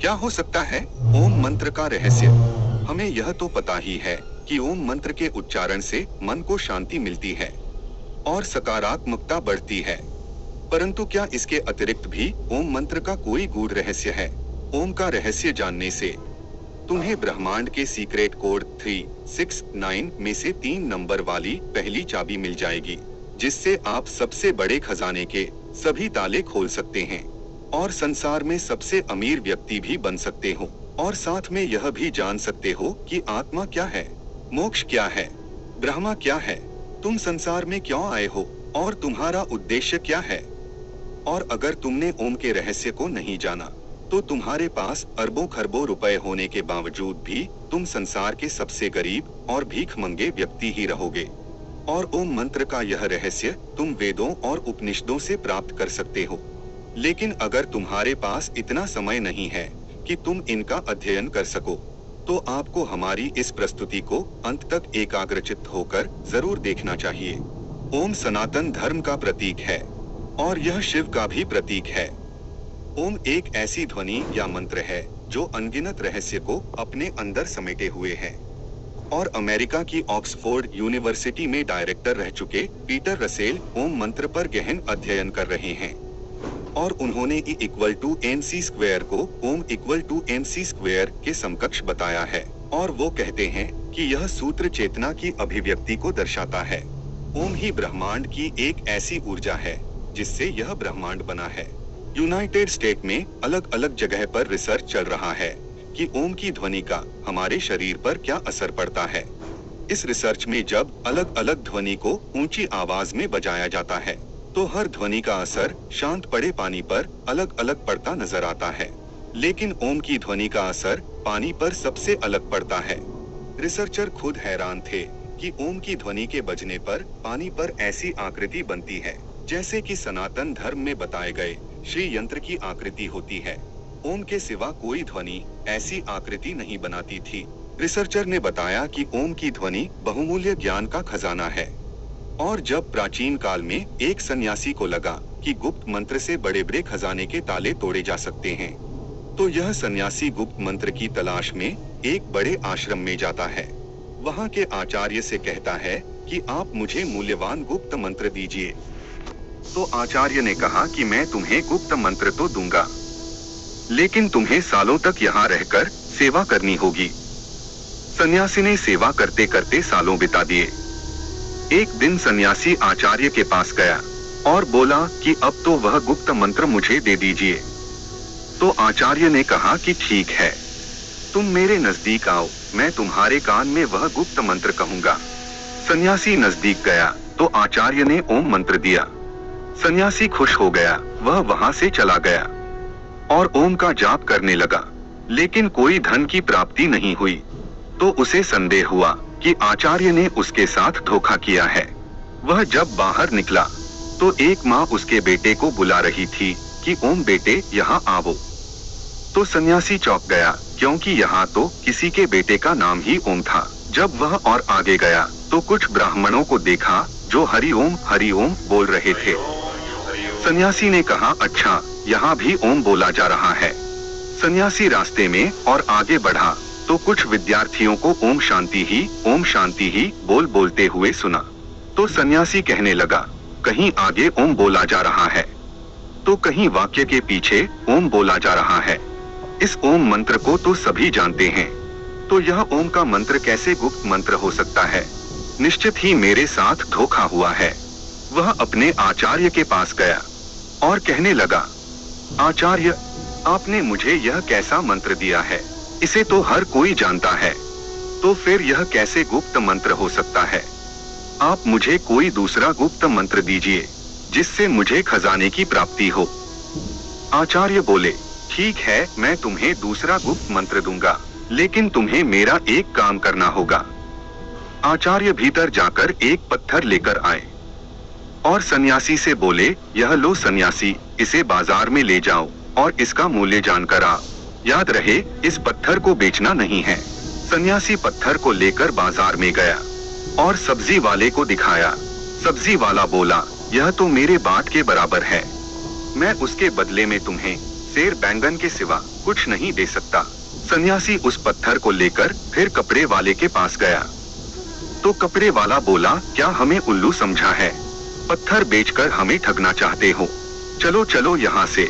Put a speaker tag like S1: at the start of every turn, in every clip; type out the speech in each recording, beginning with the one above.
S1: क्या हो सकता है ओम मंत्र का रहस्य? हमें यह तो पता ही है कि ओम मंत्र के उच्चारण से मन को शांति मिलती है और सकारात्मकता बढ़ती है। परंतु क्या इसके अतिरिक्त भी ओम मंत्र का कोई गूढ़ रहस्य है? ओम का रहस्य जानने से तुम्हें ब्रह्मांड के सीक्रेट कोड 369 में से 3 नंबर वाली पहली चाबी मिल जाएगी, जिससे आप सबसे बड़े खजाने के सभी ताले खोल सकते हैं और संसार में सबसे अमीर व्यक्ति भी बन सकते हो। और साथ में यह भी जान सकते हो कि आत्मा क्या है, मोक्ष क्या है, ब्रह्मा क्या है, तुम संसार में क्यों आए हो और तुम्हारा उद्देश्य क्या है। और अगर तुमने ओम के रहस्य को नहीं जाना तो तुम्हारे पास अरबों खरबों रुपए होने के बावजूद भी तुम संसार के सबसे गरीब और भीखमंगे व्यक्ति ही रहोगे। और ओम मंत्र का यह रहस्य तुम वेदों और उपनिषदों से प्राप्त कर सकते हो, लेकिन अगर तुम्हारे पास इतना समय नहीं है कि तुम इनका अध्ययन कर सको, तो आपको हमारी इस प्रस्तुति को अंत तक एकाग्रचित्त होकर जरूर देखना चाहिए। ओम सनातन धर्म का प्रतीक है और यह शिव का भी प्रतीक है। ओम एक ऐसी ध्वनि या मंत्र है जो अनगिनत रहस्य को अपने अंदर समेटे हुए है। और अमेरिका की ऑक्सफोर्ड यूनिवर्सिटी में डायरेक्टर रह चुके पीटर रसेल ओम मंत्र पर गहन अध्ययन कर रहे हैं और उन्होंने E=mc² को ओम=mc² के समकक्ष बताया है। और वो कहते हैं कि यह सूत्र चेतना की अभिव्यक्ति को दर्शाता है। ओम ही ब्रह्मांड की एक ऐसी ऊर्जा है जिससे यह ब्रह्मांड बना है। यूनाइटेड स्टेट में अलग अलग जगह पर रिसर्च चल रहा है कि ओम की ध्वनि का हमारे शरीर पर क्या असर पड़ता है। इस रिसर्च में जब अलग अलग ध्वनि को ऊंची आवाज में बजाया जाता है तो हर ध्वनि का असर शांत पड़े पानी पर अलग अलग पड़ता नजर आता है, लेकिन ओम की ध्वनि का असर पानी पर सबसे अलग पड़ता है। रिसर्चर खुद हैरान थे कि ओम की ध्वनि के बजने पर पानी पर ऐसी आकृति बनती है जैसे कि सनातन धर्म में बताए गए श्री यंत्र की आकृति होती है। ओम के सिवा कोई ध्वनि ऐसी आकृति नहीं बनाती थी। रिसर्चर ने बताया कि ओम की ध्वनि बहुमूल्य ज्ञान का खजाना है। और जब प्राचीन काल में एक सन्यासी को लगा कि गुप्त मंत्र से बड़े बड़े खजाने के ताले तोड़े जा सकते हैं, तो यह सन्यासी गुप्त मंत्र की तलाश में एक बड़े आश्रम में जाता है। वहाँ के आचार्य से कहता है कि आप मुझे मूल्यवान गुप्त मंत्र दीजिए। तो आचार्य ने कहा कि मैं तुम्हें गुप्त मंत्र तो दूंगा, लेकिन तुम्हें सालों तक यहाँ रहकर सेवा करनी होगी। सन्यासी ने सेवा करते करते सालों बिता दिए। एक दिन सन्यासी आचार्य के पास गया और बोला कि अब तो वह गुप्त मंत्र मुझे दे दीजिए। तो आचार्य ने कहा कि ठीक है, तुम मेरे नजदीक आओ, मैं तुम्हारे कान में वह गुप्त मंत्र कहूंगा। सन्यासी नजदीक गया तो आचार्य ने ओम मंत्र दिया। सन्यासी खुश हो गया, वह वहां से चला गया और ओम का जाप करने लगा, लेकिन कोई धन की प्राप्ति नहीं हुई। तो उसे संदेह हुआ कि आचार्य ने उसके साथ धोखा किया है। वह जब बाहर निकला तो एक माँ उसके बेटे को बुला रही थी कि ओम बेटे यहाँ आओ। तो सन्यासी चौंक गया, क्योंकि यहाँ तो किसी के बेटे का नाम ही ओम था। जब वह और आगे गया तो कुछ ब्राह्मणों को देखा जो हरि ओम बोल रहे थे। सन्यासी ने कहा, अच्छा, यहाँ भी ओम बोला जा रहा है। सन्यासी रास्ते में और आगे बढ़ा तो कुछ विद्यार्थियों को ओम शांति ही बोलते हुए सुना। तो सन्यासी कहने लगा, कहीं आगे ओम बोला जा रहा है तो कहीं वाक्य के पीछे ओम बोला जा रहा है। इस ओम मंत्र को तो सभी जानते हैं, तो यह ओम का मंत्र कैसे गुप्त मंत्र हो सकता है? निश्चित ही मेरे साथ धोखा हुआ है। वह अपने आचार्य के पास गया और कहने लगा, आचार्य, आपने मुझे यह कैसा मंत्र दिया है? इसे तो हर कोई जानता है, तो फिर यह कैसे गुप्त मंत्र हो सकता है? आप मुझे कोई दूसरा गुप्त मंत्र दीजिए जिससे मुझे खजाने की प्राप्ति हो। आचार्य बोले, ठीक है, मैं तुम्हें दूसरा गुप्त मंत्र दूंगा, लेकिन तुम्हें मेरा एक काम करना होगा। आचार्य भीतर जाकर एक पत्थर लेकर आए और सन्यासी से बोले, यह लो सन्यासी, इसे बाजार में ले जाओ और इसका मूल्य जानकर आओ। याद रहे, इस पत्थर को बेचना नहीं है। सन्यासी पत्थर को लेकर बाजार में गया और सब्जी वाले को दिखाया। सब्जी वाला बोला, यह तो मेरे बाट के बराबर है, मैं उसके बदले में तुम्हें सेर बैंगन के सिवा कुछ नहीं दे सकता। सन्यासी उस पत्थर को लेकर फिर कपड़े वाले के पास गया। तो कपड़े वाला बोला, क्या हमें उल्लू समझा है? पत्थर बेचकर हमें ठगना चाहते हो? चलो चलो यहाँ से।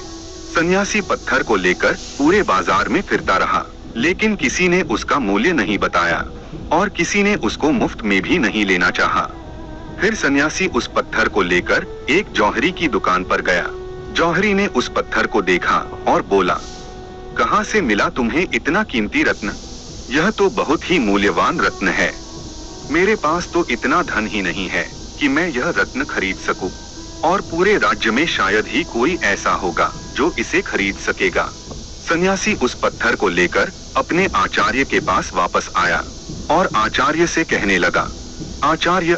S1: सन्यासी पत्थर को लेकर पूरे बाजार में फिरता रहा, लेकिन किसी ने उसका मूल्य नहीं बताया और किसी ने उसको मुफ्त में भी नहीं लेना चाहा। फिर सन्यासी उस पत्थर को लेकर एक जौहरी की दुकान पर गया। जौहरी ने उस पत्थर को देखा और बोला, कहाँ से मिला तुम्हें इतना कीमती रत्न? यह तो बहुत ही मूल्यवान रत्न है। मेरे पास तो इतना धन ही नहीं है कि मैं यह रत्न खरीद सकूं, और पूरे राज्य में शायद ही कोई ऐसा होगा जो इसे खरीद सकेगा। सन्यासी उस पत्थर को लेकर अपने आचार्य के पास वापस आया और आचार्य से कहने लगा, आचार्य,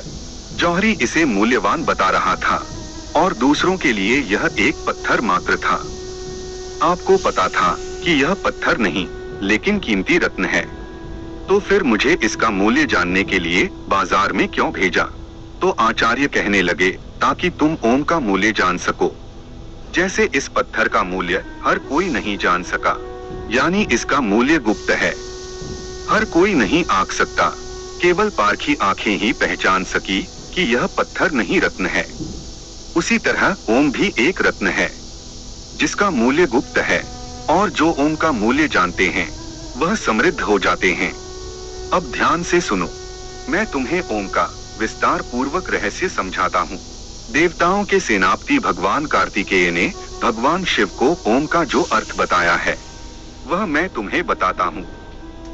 S1: जौहरी इसे मूल्यवान बता रहा था और दूसरों के लिए यह एक पत्थर मात्र था। आपको पता था कि यह पत्थर नहीं लेकिन कीमती रत्न है, तो फिर मुझे इसका मूल्य जानने के लिए बाजार में क्यों भेजा? तो आचार्य कहने लगे, ताकि तुम ओम का मूल्य जान सको। जैसे इस पत्थर का मूल्य हर कोई नहीं जान सका, यानी इसका मूल्य गुप्त है, हर कोई नहीं आंक सकता, केवल पारखी आंखें ही पहचान सकी कि यह पत्थर नहीं रत्न है। उसी तरह ओम भी एक रत्न है जिसका मूल्य गुप्त है, और जो ओम का मूल्य जानते हैं वह समृद्ध हो जाते हैं। अब ध्यान से सुनो, मैं तुम्हें ओम का विस्तार पूर्वक रहस्य समझाता हूँ। देवताओं के सेनापति भगवान कार्तिकेय ने भगवान शिव को ओम का जो अर्थ बताया है वह मैं तुम्हें बताता हूँ।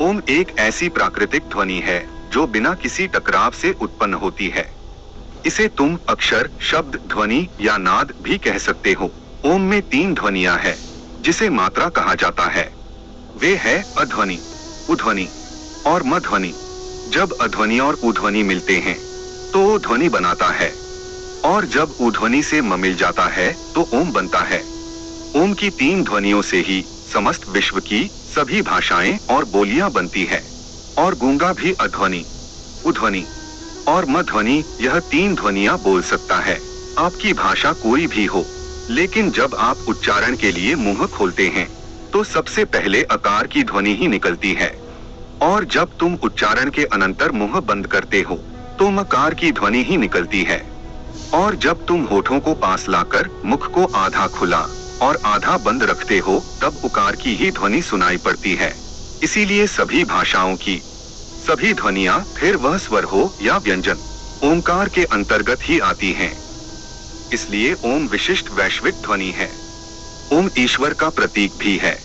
S1: ओम एक ऐसी प्राकृतिक ध्वनि है जो बिना किसी टकराव से उत्पन्न होती है। इसे तुम अक्षर, शब्द, ध्वनि या नाद भी कह सकते हो। ओम में 3 ध्वनियां हैं जिसे मात्रा कहा जाता है। वे है अध्वनि, उध्वनि और मध्वनि। जब अध्वनि और उध्वनि मिलते हैं तो ओ ध्वनि बनाता है, और जब उध्वनि से म मिल जाता है तो ओम बनता है। ओम की 3 ध्वनियों से ही समस्त विश्व की सभी भाषाएं और बोलियां बनती है, और गूंगा भी अध्वनि, उध्वनि और मध्वनि यह 3 ध्वनियां बोल सकता है। आपकी भाषा कोई भी हो, लेकिन जब आप उच्चारण के लिए मुंह खोलते हैं तो सबसे पहले अकार की ध्वनि ही निकलती है, और जब तुम उच्चारण के अनंतर मुंह बंद करते हो तो मकार की ध्वनि ही निकलती है, और जब तुम होठों को पास लाकर मुख को आधा खुला और आधा बंद रखते हो तब उकार की ही ध्वनि सुनाई पड़ती है। इसीलिए सभी भाषाओं की सभी ध्वनियां, फिर वह स्वर हो या व्यंजन, ओमकार के अंतर्गत ही आती हैं। इसलिए ओम विशिष्ट वैश्विक ध्वनि है। ओम ईश्वर का प्रतीक भी है।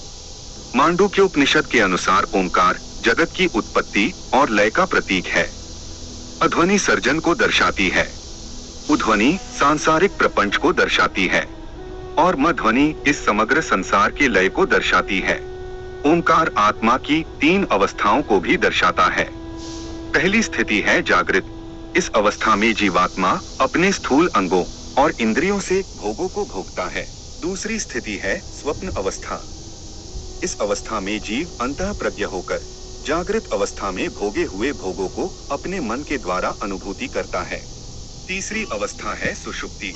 S1: मांडुक्य उपनिषद के अनुसार ओमकार जगत की उत्पत्ति और लय का प्रतीक है। अध्वनि सर्जन को दर्शाती है, उध्वनि सांसारिक प्रपंच को दर्शाती है, और मध्वनि इस समग्र संसार के लय को दर्शाती है। ओमकार आत्मा की 3 अवस्थाओं को भी दर्शाता है। पहली स्थिति है जागृत। इस अवस्था में जीवात्मा अपने स्थूल अंगों और इंद्रियों से भोगों को भोगता है। दूसरी स्थिति है स्वप्न अवस्था। इस अवस्था में जीव अंतः प्रज्ञ होकर जागृत अवस्था में भोगे हुए भोगों को अपने मन के द्वारा अनुभूति करता है। तीसरी अवस्था है सुषुप्ति।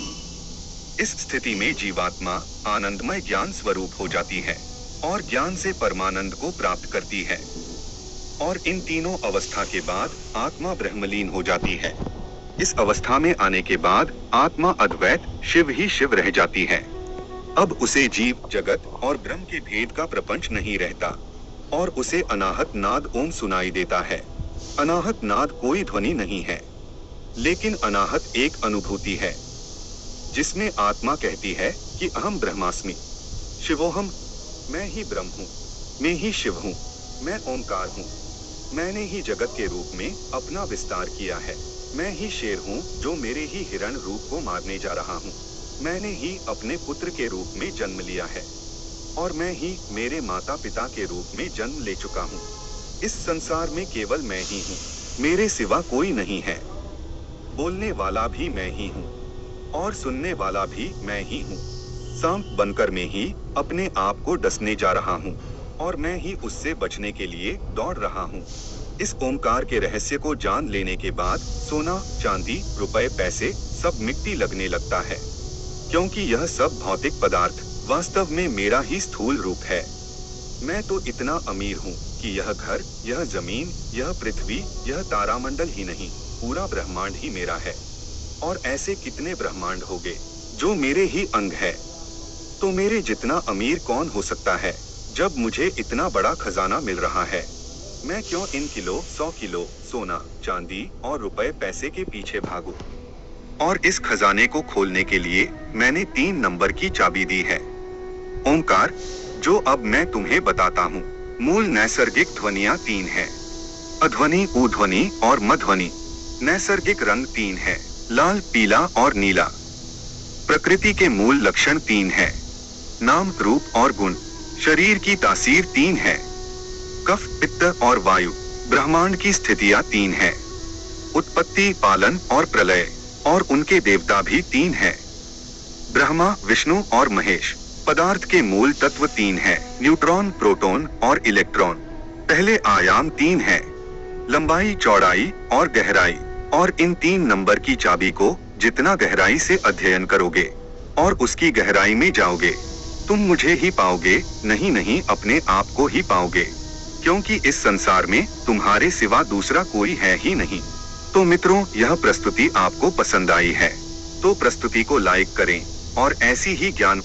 S1: इस स्थिति में जीवात्मा आनंदमय ज्ञान स्वरूप हो जाती है और ज्ञान से परमानंद को प्राप्त करती है, और इन तीनों अवस्था के बाद आत्मा ब्रह्मलीन हो जाती है। इस अवस्था में आने के बाद आत्मा अद्वैत शिव ही शिव रह जाती है। अब उसे जीव, जगत और ब्रह्म के भेद का प्रपंच नहीं रहता, और उसे अनाहत नाद ओम सुनाई देता है। अनाहत नाद कोई ध्वनि नहीं है, लेकिन अनाहत एक अनुभूति है जिसमें आत्मा कहती है कि अहम ब्रह्मास्मि, शिवोहम, मैं ही ब्रह्म हूँ, मैं ही शिव हूँ, मैं ओमकार हूँ। मैंने ही जगत के रूप में अपना विस्तार किया है। मैं ही शेर हूँ जो मेरे ही हिरण रूप को मारने जा रहा हूँ। मैंने ही अपने पुत्र के रूप में जन्म लिया है, और मैं ही मेरे माता पिता के रूप में जन्म ले चुका हूँ। इस संसार में केवल मैं ही हूँ, मेरे सिवा कोई नहीं है। बोलने वाला भी मैं ही हूँ और सुनने वाला भी मैं ही हूँ। सांप बनकर मैं ही अपने आप को डसने जा रहा हूँ, और मैं ही उससे बचने के लिए दौड़ रहा हूँ। इस ओमकार के रहस्य को जान लेने के बाद सोना, चांदी, रुपए, पैसे सब मिट्टी लगने लगता है, क्योंकि यह सब भौतिक पदार्थ वास्तव में मेरा ही स्थूल रूप है। मैं तो इतना अमीर हूँ कि यह घर, यह जमीन, यह पृथ्वी, यह तारामंडल ही नहीं, पूरा ब्रह्मांड ही मेरा है। और ऐसे कितने ब्रह्मांड होंगे जो मेरे ही अंग है। तो मेरे जितना अमीर कौन हो सकता है जब मुझे इतना बड़ा खजाना मिल रहा है। मैं क्यों इन किलो 100 किलो सोना, चांदी और रुपए पैसे के पीछे भागूं? और इस खजाने को खोलने के लिए मैंने 3 नंबर की चाबी दी है, ओंकार, जो अब मैं तुम्हें बताता हूँ। मूल नैसर्गिक ध्वनियाँ 3 है, अध्वनि, उध्वनि और मध्वनि। नैसर्गिक रंग 3 है, लाल, पीला और नीला। प्रकृति के मूल लक्षण 3 है, नाम, रूप और गुण। शरीर की तासीर 3 है, कफ, पित्त और वायु। ब्रह्मांड की स्थितियाँ 3 है, उत्पत्ति, पालन और प्रलय। और उनके देवता भी 3 है, ब्रह्मा, विष्णु और महेश। पदार्थ के मूल तत्व 3 है, न्यूट्रॉन, प्रोटॉन और इलेक्ट्रॉन। पहले आयाम 3 है, लंबाई, चौड़ाई और गहराई। और इन 3 नंबर की चाबी को जितना गहराई से अध्ययन करोगे और उसकी गहराई में जाओगे, तुम मुझे ही पाओगे, नहीं अपने आप को ही पाओगे, क्योंकि इस संसार में तुम्हारे सिवा दूसरा कोई है ही नहीं। तो मित्रों, यह प्रस्तुति आपको पसंद आई है तो प्रस्तुति को लाइक करें और ऐसी ही ज्ञान